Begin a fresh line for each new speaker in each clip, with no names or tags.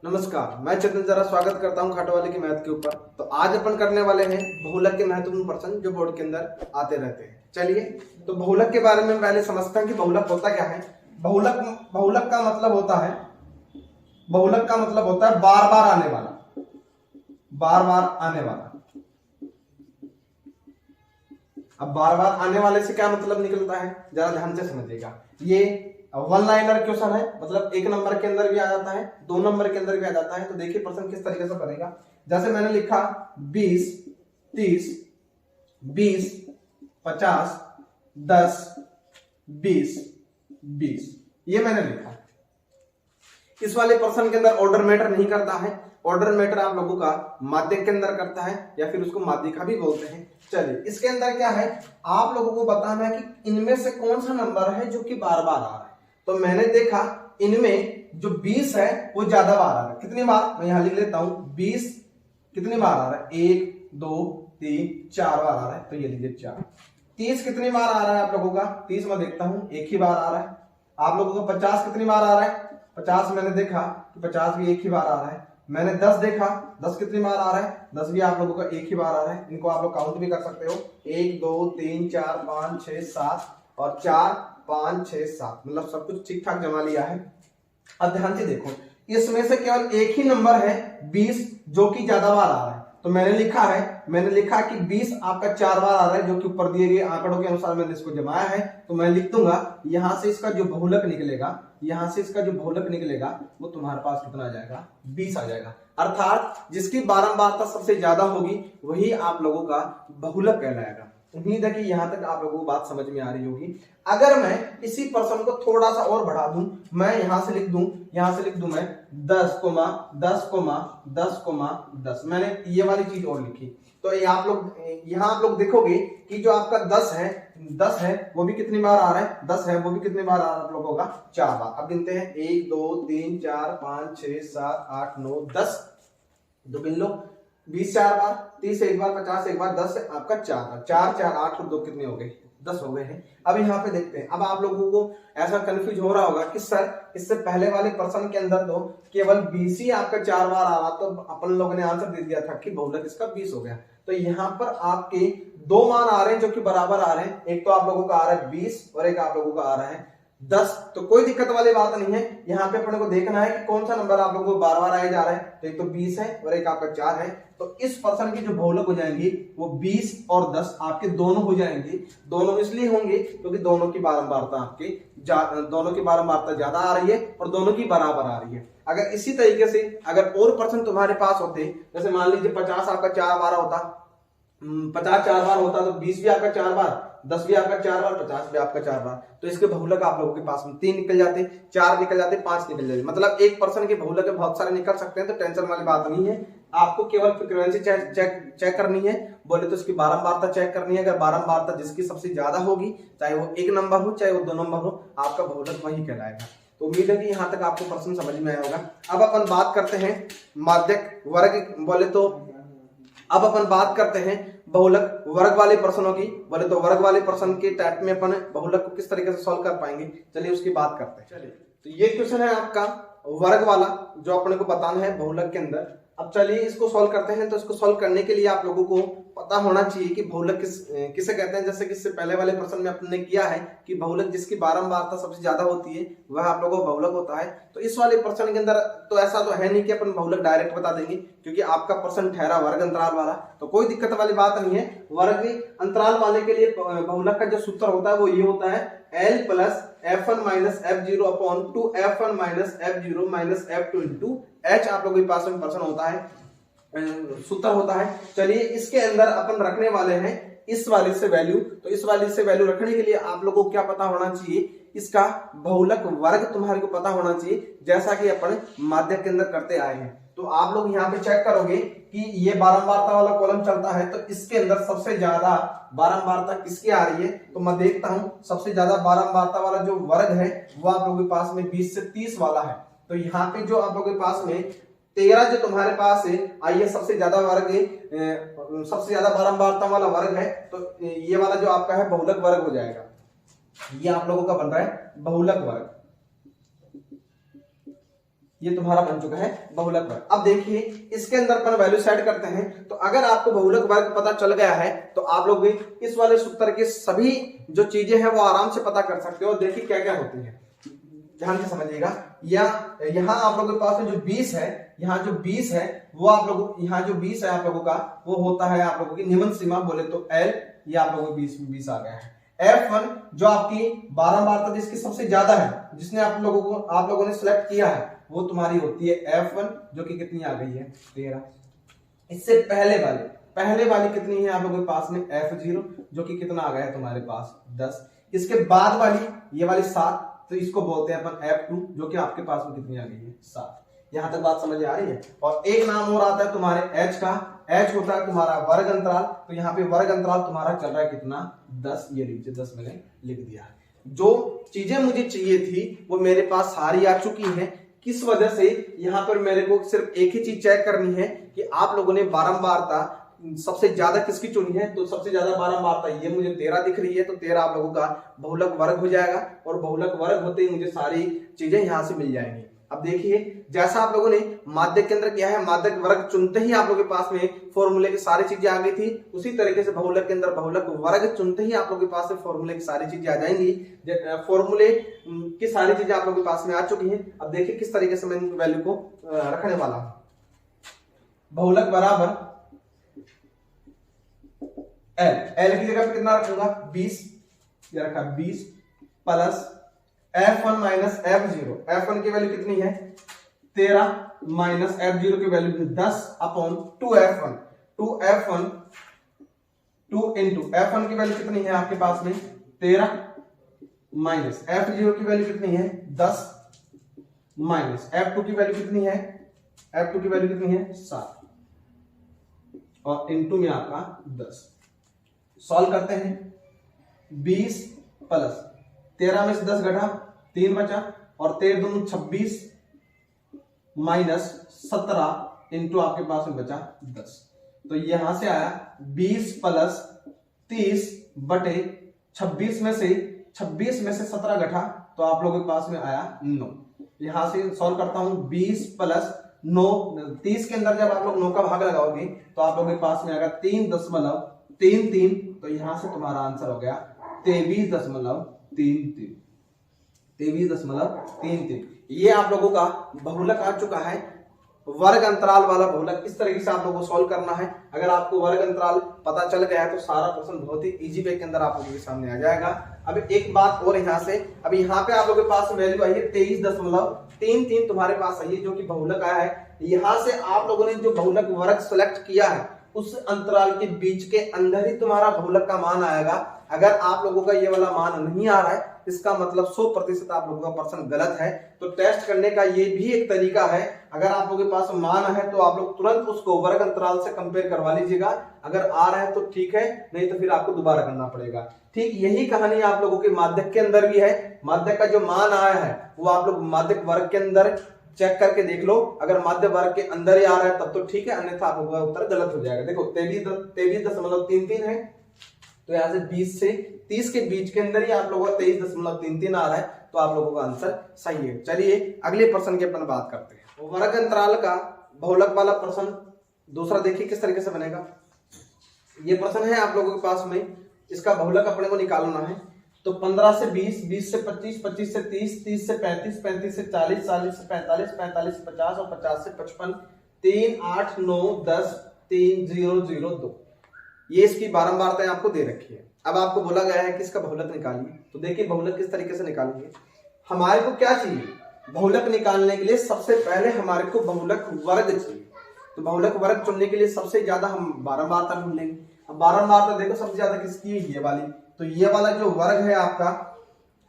नमस्कार, मैं चंदन जरा स्वागत करता हूं खाटोवाले की मैथ के ऊपर। तो आज अपन करने वाले हैं बहुलक के महत्वपूर्ण प्रश्न जो बोर्ड के अंदर आते रहते हैं। चलिए, तो बहुलक के बारे में पहले समझते हैं कि बहुलक होता क्या है। बहुलक का मतलब होता है बार बार आने वाला। अब बार बार आने वाले से क्या मतलब निकलता है, जरा ध्यान से समझिएगा। ये वन लाइनर क्वेश्चन है, मतलब एक नंबर के अंदर भी आ जाता है, दो नंबर के अंदर भी आ जाता है। तो देखिए प्रश्न किस तरीके से बनेगा। जैसे मैंने लिखा 20, 30, 20, 50, 10, 20, 20, ये मैंने लिखा। इस वाले प्रश्न के अंदर ऑर्डर मैटर नहीं करता है। ऑर्डर मैटर आप लोगों का माध्यक के अंदर करता है या फिर उसको माध्यिका भी बोलते हैं। चलिए, इसके अंदर क्या है, आप लोगों को बताना है कि इनमें से कौन सा नंबर है जो कि बार बार आ रहा है। तो मैंने देखा इनमें जो 20 है वो ज्यादा बार आ रहा है। कितनी बार, मैं यहां लिख लेता हूं 20 कितनी बार आ रहा है, 1 2 3 4 बार आ रहा है, तो ये लीजिए 4। 30 कितनी बार आ रहा है आप लोगों का, 30 में देखता हूं एक ही बार आ रहा है। आप लोगों का 50 कितनी बार आ रहा है, 50 मैंने देखा कि 50 भी एक ही बार आ रहा है। मैंने 10 देखा, 10 कितनी बार आ रहा है, 10 भी आप लोगों का एक ही बार आ रहा है। इनको आप लोग काउंट भी कर सकते हो, 1 2 3 4 5 6 7 और 4 5 6 7, मतलब सब कुछ ठीक ठाक जमा लिया है। अब ध्यान से देखो, इसमें से केवल एक ही नंबर है 20 जो कि ज्यादा बार आ रहा है। तो मैंने लिखा कि 20 आपका 4 बार आ रहा है, जो कि ऊपर दिए गए आंकड़ों के अनुसार मैंने इसको जमाया है। तो मैं लिख दूंगा यहां से इसका जो बहुलक निकलेगा वो तुम्हारे पास कितना आ जाएगा, 20 आ जाएगा। अर्थात जिसकी बारंबारता सबसे ज्यादा होगी वही आप लोगों का बहुलक कहलाएगा। उम्मीद है कि यहां तक आप लोगों को बात समझ में आ रही होगी। अगर मैं इसी प्रश्न को थोड़ा सा और बढ़ा दूं, मैं यहां से लिख दूं मैं 10, 10, 10, मैंने ये वाली चीज और लिखी। तो ये आप लोग देखोगे कि जो आपका 10 है वो भी कितनी बार आ रहा है, 10 है वो भी कितनी बार आ रहा है आप लोगों का, 4 बार। अब गिनते हैं 1 2 3 4 5 6 7 8 9 10, दो गिन लो, 20 4 बार, 30 एक बार, 50 एक बार, 10 आपका 4 बार, 4 4 8 और 2 कितने हो गए, 10 हो गए हैं। अब यहाँ पे देखते हैं। अब आप लोगों को ऐसा कंफ्यूज हो रहा होगा कि सर इससे पहले वाले प्रश्न के अंदर तो केवल 20 ही आपका 4 बार आ रहा, तो अपन लोगों ने आंसर दे दिया था कि बहुलक इसका 20 हो गया। तो यहाँ पर आपके दो मान आ रहे हैं जो कि बराबर आ रहे हैं। एक तो आप लोगों का आ रहा है 20 और एक आप लोगों का आ रहा है 10। तो कोई दिक्कत वाली बात नहीं है। यहाँ पे अपने को देखना है कि कौन सा नंबर आप लोगों को बार बार आए जा रहा है। तो एक तो 20 है और एक आपका 4 है। तो इस प्रश्न की जो बहुलक हो जाएंगी वो 20 और 10 आपके दोनों हो जाएंगे। दोनों इसलिए होंगे क्योंकि दोनों की बारंबारता ज्यादा आ रही है और दोनों की बराबर आ रही है। अगर इसी तरीके से अगर और प्रश्न तुम्हारे पास होते, जैसे मान लीजिए 50 आपका 4 बार होता, 50 4 बार होता, तो 20 भी आपका 4 बार, 10 भी आपका 4 बार, 50 भी आपका 4 बार। तो इसके बहुलक आप लोगों के पास में 3 निकल जाते, 4 निकल जाते, 5 निकल जाते। मतलब एक पर्सन के बहुलक बहुत सारे निकल सकते हैं। तो टेंशन वाली बात नहीं है। आपको केवल फ्रीक्वेंसी चेक करनी है, बोले तो इसकी बारंबारता चेक करनी है। अगर बारंबारता जिसकी सबसे ज्यादा होगी, चाहे वो एक नंबर हो चाहे वो 2 नंबर हो, आपका बहुलक वही कहलाएगा। तो उम्मीद है कि यहाँ तक आपको प्रश्न समझ में आया होगा। अब अपन बात करते हैं माध्यक वर्ग, बोले तो अब अपन बात करते हैं बहुलक वर्ग वाले प्रश्नों की। बोले तो वर्ग वाले प्रश्न के टाइप में अपन बहुलक को किस तरीके से सॉल्व कर पाएंगे, चलिए उसकी बात करते हैं। चलिए, तो ये क्वेश्चन है आपका वर्ग वाला जो अपने को बताना है बहुलक के अंदर। अब चलिए इसको सॉल्व करते हैं। तो इसको सॉल्व करने के लिए आप लोगों को पता होना चाहिए कि बहुलक किसे कहते हैं। जैसे कि इससे पहले वाले प्रश्न में अपने किया है कि बहुलक जिसकी बारंबारता सबसे ज्यादा होती है वह आप लोगों को बहुलक होता है। तो इस वाले प्रश्न के अंदर तो ऐसा तो है नहीं कि अपन बहुलक डायरेक्ट बता देंगे, क्योंकि आपका प्रश्न ठहरा वर्ग अंतराल वाला। तो कोई दिक्कत वाली बात नहीं है। वर्ग अंतराल वाले के लिए बहुलक का जो सूत्र होता है वो ये होता है L plus F1 minus F0 upon 2 F1 minus F0 minus F2 into H। आप लोगों के पास में प्रश्न होता है, सूत्र होता है। चलिए इसके अंदर अपन रखने वाले हैं इस वाले से वैल्यू। तो इस वाले से वैल्यू रखने के लिए आप लोगों को क्या पता होना चाहिए, इसका बहुलक वर्ग तुम्हारे को पता होना चाहिए, जैसा कि अपन माध्यक के अंदर करते आए हैं। तो आप लोग यहाँ पे चेक करोगे कि ये बारंबारता वाला कॉलम चलता है, तो इसके अंदर सबसे ज्यादा बारंबारता किसकी आ रही है। तो मैं देखता हूं सबसे ज्यादा बारंबारता वाला जो वर्ग है वो आप लोगों के पास में 20 से 30 वाला है। तो यहाँ पे जो आप लोगों के पास में 13 जो तुम्हारे पास है, आइए सबसे ज्यादा बारंबारता वाला वर्ग है। तो ये वाला जो आपका है बहुलक वर्ग हो जाएगा। ये आप लोगों का बन रहा है बहुलक वर्ग। ये तुम्हारा बन चुका है बहुलक वर्ग। अब देखिए इसके अंदर अपन वैल्यू सेट करते हैं, तो अगर आपको बहुलक वर्ग पता चल गया है तो आप लोग इस वाले सूत्र के सभी जो चीजें हैं वो आराम से पता कर सकते हो। देखिए क्या क्या होती है, ध्यान से समझिएगा। यहाँ आप लोगों के पास में जो 20 है, यहाँ जो 20 है वो आप लोगों, यहाँ जो 20 है आप लोगों का वो होता है आप लोगों की निम्न सीमा बोले तो L, ये आप लोगों को 20 आ गया है। F1 जो आपकी 12 बार तक जिसकी सबसे ज्यादा है, जिसने आप लोगों ने सिलेक्ट किया है, वो तुम्हारी होती है F1 जो कि कितनी आ गई है 13। इससे पहले वाली कितनी है आप लोगों के पास में F0 जो कि कितना आ गया है तुम्हारे पास 10। इसके बाद वाली ये वाली 7, तो इसको बोलते हैं अपन F2 जो कि आपके पास में कितनी आ गई है 7। यहां तक बात समझ आ रही है। और एक नाम और आता है तुम्हारे H का, H होता है तुम्हारा वर्ग अंतराल। तो यहाँ पे वर्ग अंतराल तुम्हारा चल रहा है कितना 10, ये लीजिए 10 मैंने लिख दिया है। जो चीजें मुझे चाहिए थी वो मेरे पास सारी आ चुकी हैं। किस वजह से यहाँ पर मेरे को सिर्फ एक ही चीज चेक करनी है कि आप लोगों ने बारंबारता सबसे ज्यादा किसकी चुनी है, तो सबसे ज्यादा बारंबारता ये मुझे 13 दिख रही है, तो 13 आप लोगों का बहुलक वर्ग हो जाएगा। और बहुलक वर्ग होते ही मुझे सारी चीजें यहां से मिल जाएंगी। अब देखिए जैसा आप लोगों ने माध्यक के अंदर किया है, माध्यक वर्ग चुनते ही आप लोगों के पास में फॉर्मूले की सारी चीजें आ गई थी, उसी तरीके से बहुलक के अंदर बहुलक वर्ग चुनते ही आप लोगों के पास में फॉर्मूले की सारी चीजें आ जाएंगी। फॉर्मूले की सारी चीजें आप लोगों के पास में आ चुकी हैं। अब देखिए किस तरीके से मैं इन वैल्यू को रखने वाला हूं। बहुलक बराबर L की जगह पे कितना रखूंगा 20, ये रखा 20 plus F1 minus F0। F1 की वैल्यू कितनी है 13 माइनस F0 की value 10 upon 2F1। 2 into F1 की वैल्यू कितनी है आपके पास में 13 माइनस F0 की वैल्यू कितनी है 10 माइनस F2 की वैल्यू कितनी है, F2 की वैल्यू कितनी है 7 और इंटू में आपका 10। सॉल्व करते हैं 20 प्लस 13 में से 10 घटा 3 बचा और 13 दूनी 26 माइनस 17 इंटू आपके पास में बचा 10। तो यहां से आया 20 प्लस 30 बटे 26 में से 17 घटा तो आप लोगों के पास में आया 9। यहां से सॉल्व करता हूं 20 प्लस 9, 30 के अंदर जब आप लोग 9 का भाग लगाओगे तो आप लोगों के पास में आएगा 3.33। तो यहां से तुम्हारा आंसर हो गया 23.33। ये आप लोगों का बहुलक आ चुका है, वर्ग अंतराल वाला बहुलक। इस तरीके से आप लोगों को सॉल्व करना है। अगर आपको वर्ग अंतराल पता चल गया है तो सारा प्रश्न बहुत ही इजी वे के अंदर आप लोगों के सामने आ जाएगा। अब एक बात और यहाँ से, अब यहाँ पे आप लोगों के पास वैल्यू आई है 23.33 तुम्हारे पास आई है जो कि बहुलक आया है। यहाँ से आप लोगों ने जो बहुलक वर्ग सेलेक्ट किया है उस अंतराल के बीच के अंदर ही तुम्हारा बहुलक का मान आएगा। अगर आप लोगों का ये वाला मान नहीं आ रहा है इसका मतलब 100% आप लोगों का प्रश्न गलत है। तो टेस्ट करने का ये भी एक तरीका है। अगर आप लोगों के पास मान है तो आप लोग तुरंत उसको वर्ग अंतराल से कंपेयर करवा लीजिएगा। अगर आ रहा है तो ठीक है, नहीं तो फिर आपको दोबारा करना पड़ेगा। ठीक यही कहानी आप लोगों के माध्यक के अंदर भी है। माध्यक का जो मान आया है वो आप लोग माध्यक वर्ग के अंदर चेक करके देख लो। अगर माध्य वर्ग के अंदर ही आ रहा है तब तो ठीक है, अन्यथा आप लोगों का उत्तर गलत हो जाएगा। देखो 23.33 है, तो यहाँ से 20 से 30 के बीच के अंदर ही आप लोगों का 23.33 आ रहा है, तो आप लोगों का आंसर सही है। चलिए अगले प्रश्न की अपन बात करते हैं। वर्ग अंतराल का बहुलक वाला प्रश्न दूसरा देखिए किस तरीके से बनेगा। ये प्रश्न है आप लोगों के पास में, इसका बहुलक अपने को निकालना है। तो 15 से 20, 20 से 25, 25 से 30, 30 से 35, 35 से 40, 40 से 45, 45 से 50 और 50 से 55, 3, 8, 9, 10, 3, 0, 0, 2। ये इसकी बारंबारताएं आपको दे रखी है। अब आपको बोला गया है कि इसका बहुलक निकालिए। तो देखिए बहुलक किस तरीके से निकालेंगे। हमारे को क्या चाहिए, बहुलक निकालने के लिए सबसे पहले हमारे को बहुलक वर्ग चाहिए। तो बहुलक वर्ग चुनने के लिए सबसे ज्यादा हम बारंबारता ढूंढ लेंगे। अब बारंबारता देखो सबसे ज्यादा किसकी है, ये वाली। तो ये वाला जो वर्ग है आपका,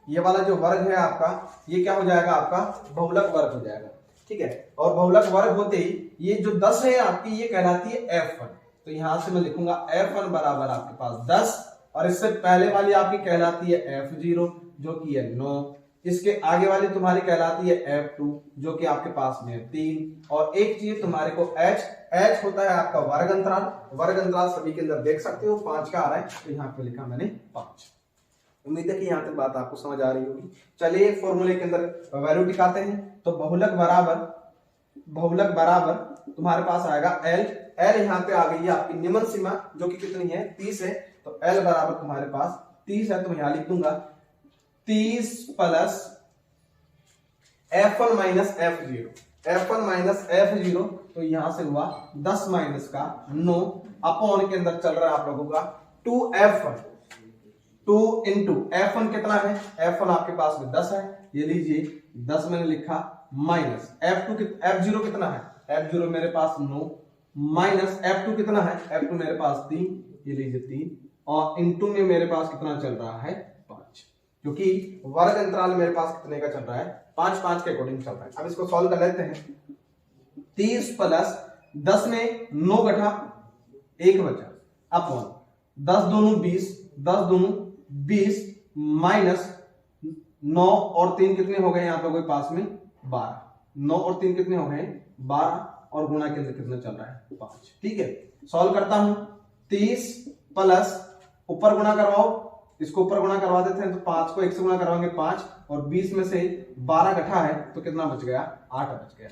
ये वाला जो वर्ग है आपका, ये क्या हो जाएगा आपका बहुलक वर्ग हो जाएगा। ठीक है, और बहुलक वर्ग होते ही ये जो 10 है आपकी ये कहलाती है F1। तो यहां से मैं लिखूंगा F1 बराबर आपके पास 10 और इससे पहले वाली आपकी कहलाती है F0 जो कि है 9। इसके आगे वाली तुम्हारी कहलाती है F2 जो कि आपके पास में है 3। और एक चीज तुम्हारे को H होता है आपका वर्ग अंतराल। वर्ग अंतराल सभी के अंदर देख सकते हो 5 का आ रहा है, तो यहाँ पे लिखा मैंने 5। उम्मीद है कि यहाँ तक बात आपको समझ आ रही होगी। चलिए फॉर्मूले के अंदर वैल्यू दिखाते हैं। तो बहुलक बराबर बहुलक बराबर तुम्हारे पास आएगा एल। एल यहाँ पे आ गई है आपकी निम्न सीमा जो कि कितनी है 30 है, तो एल बराबर तुम्हारे पास 30 है, तो मैं यहां लिख दूंगा 30 plus F1 minus F0, F1 minus F0, तो यहां से हुआ 10 माइनस का 9 अपॉन के अंदर चल रहा है आप लोगों का 2F1, 2 इंटू F1 कितना है, F1 आपके पास में 10 है, ये लीजिए 10 मैंने लिखा, माइनस F0 कितना है, F0 मेरे पास 9, माइनस F2 कितना है, F2 मेरे पास 3, ये लीजिए 3, और इंटू में मेरे पास कितना चल रहा है 5, क्योंकि वर्ग अंतराल मेरे पास कितने का चल रहा है 5 5 के अकॉर्डिंग चल रहा है। अब इसको सॉल्व कर लेते हैं। 30 प्लस 10 में 9 घटा 1 बचा अपॉन 10 दूनी 20, 10 दूनी 20 माइनस 9 और 3 कितने हो गए यहाँ पे कोई पास में 12, 9 और 3 कितने हो गए 12, और गुणा के अंदर कितना चल रहा है 5। ठीक है, सॉल्व करता हूं। 30 प्लस ऊपर गुणा करवाओ, इसको ऊपर गुणा करवा देते हैं, तो 5 को 1 से गुणा करवाएंगे 5, और 20 में से 12 घटा है तो कितना बच गया 8 बच गया।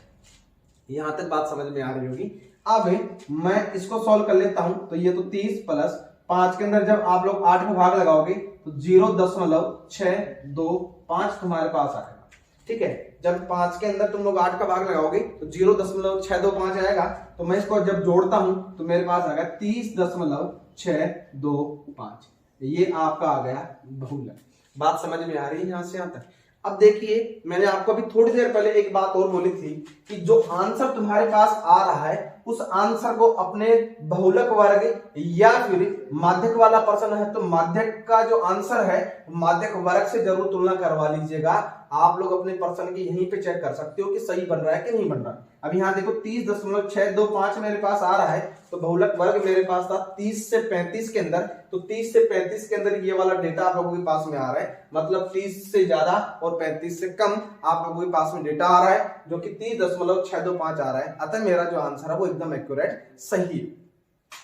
यहां तक बात समझ में आ रही होगी। अब मैं इसको सॉल्व कर लेता हूं, तो ये तो 30 प्लस 5 के अंदर जब आप लोग 8 को भाग लगाओगे तो 0.625 तुम्हारे पास आएगा। ठीक है, जब 5 के अंदर तुम लोग 8 का भाग लगाओगे तो 0.625 आएगा, तो मैं इसको जब जोड़ता हूं तो मेरे पास आएगा 30.625, ये आपका आ गया बहुलक। बात समझ में आ रही है यहां से यहां तक। अब देखिए, मैंने आपको अभी थोड़ी देर पहले एक बात और बोली थी कि जो आंसर तुम्हारे पास आ रहा है उस आंसर को अपने बहुलक वर्ग या फिर माध्यक वाला प्रश्न है तो माध्यक का जो आंसर है माध्यक वर्ग से जरूर तुलना करवा लीजिएगा। आप लोग अपने प्रश्न की यहीं पे चेक कर सकते हो कि सही बन रहा है कि नहीं बन रहा है। अब यहाँ देखो 30.625 मेरे पास आ रहा है, तो बहुलक वर्ग मेरे पास था 30 से 35 के अंदर, तो 30 से 35 के अंदर ये वाला डेटा आप लोगों के पास में आ रहा है, मतलब 30 से ज्यादा और 35 से कम आप लोगों के पास में डेटा आ रहा है, जो कि 30.625 आ रहा है। अतः मेरा जो आंसर है वो एकदम एक्यूरेट सही है।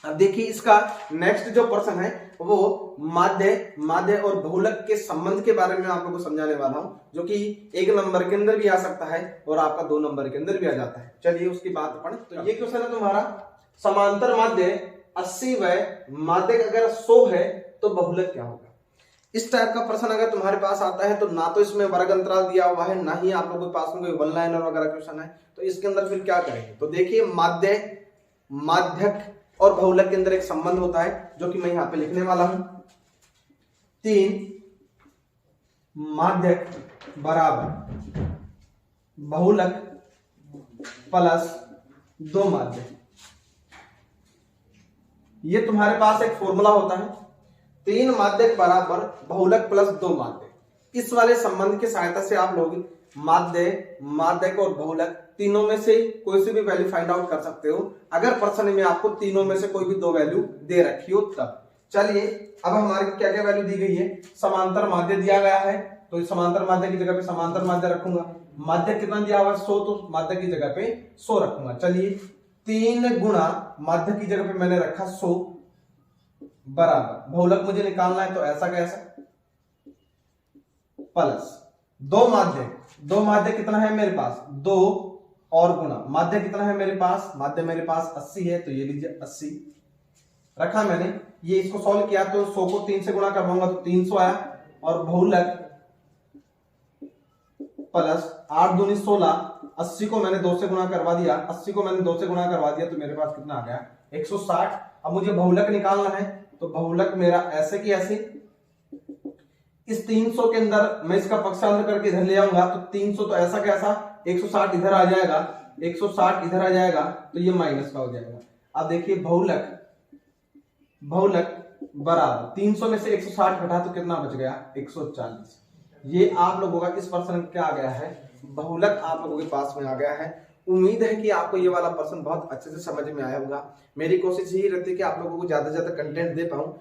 अब देखिए, इसका नेक्स्ट जो प्रश्न है वो माध्य और बहुलक के संबंध के बारे में आप लोगों को समझाने वाला हूं, जो कि 1 नंबर के अंदर भी आ सकता है और आपका 2 नंबर के अंदर भी आ जाता है। चलिए उसकी बात पढ़ें। तो ये क्वेश्चन है तुम्हारा, समांतर माध्य 80 व माध्यक अगर 100 है तो बहुलक क्या होगा। इस टाइप का प्रश्न अगर तुम्हारे पास आता है तो ना तो इसमें वर्ग अंतराल दिया हुआ है, ना ही आप लोगों के पास में कोई वन लाइनर वगैरह क्वेश्चन है, तो इसके अंदर फिर क्या करेंगे। तो देखिए, माध्यक और बहुलक के अंदर एक संबंध होता है जो कि मैं यहां पे लिखने वाला हूं। 3 माध्यक बराबर बहुलक प्लस 2 माध्यक, ये तुम्हारे पास एक फॉर्मूला होता है। 3 माध्यक बराबर बहुलक प्लस 2 माध्यक। इस वाले संबंध की सहायता से आप लोग माध्यक और बहुलक तीनों में से कोई से भी वैल्यू फाइंड आउट कर सकते हो, अगर प्रश्न में आपको तीनों में से कोई भी 2 वैल्यू दे रखी हो तब। चलिए, अब हमारे क्या क्या वैल्यू दी गई है। समांतर माध्य दिया गया है, तो समांतर माध्य की जगह पे समांतर माध्य रखूंगा। माध्य कितना दिया हुआ है 100, तो माध्य की जगह पे 100 रखूंगा। चलिए, 3 गुणा माध्य की जगह पे मैंने रखा 100 बराबर बहुलक मुझे निकालना है, तो ऐसा कैसा प्लस 2 माध्य कितना है मेरे पास 2, और गुणा माध्य कितना है मेरे पास, माध्य मेरे पास 80 है, तो ये लीजिए 80 रखा मैंने। ये इसको सॉल्व किया तो 100 को 3 से गुणा करवाऊंगा तो 300 आया, और बहुलक प्लस 8 दूनी 16, 80 को मैंने 2 से गुणा करवा दिया, 80 को मैंने 2 से गुणा करवा दिया, तो मेरे पास कितना आ गया 160। अब मुझे बहुलक निकालना है, तो बहुलक मेरा ऐसे की ऐसे, इस 300 के अंदर मैं इसका पक्षांतर करके इधर ले आऊंगा, तो 300 तो ऐसा कैसा 160 इधर आ जाएगा, 160 इधर आ जाएगा, तो ये माइनस का हो जाएगा। अब देखिए, बहुलक बराबर 300 में से 160 घटा तो कितना बच गया 140। ये आप लोगों का इस प्रश्न क्या आ गया है, बहुलक आप लोगों के पास में आ गया है। उम्मीद है कि आपको ये वाला प्रश्न बहुत अच्छे से समझ में आया होगा। मेरी कोशिश यही रहती है कि आप लोगों को ज्यादा से ज्यादा कंटेंट दे पाऊं,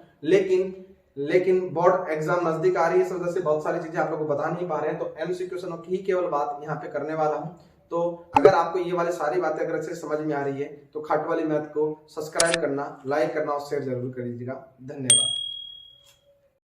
लेकिन बोर्ड एग्जाम नजदीक आ रही है, इस वजह से बहुत सारी चीजें आप लोगों को बता नहीं पा रहे हैं, तो एमसीक्यू क्वेश्चनों की ही केवल बात यहाँ पे करने वाला हूँ। तो अगर आपको ये वाली सारी बातें अगर अच्छे से समझ में आ रही है तो खाट वाली मैथ को सब्सक्राइब करना, लाइक करना और शेयर जरूर कर दीजिएगा। धन्यवाद।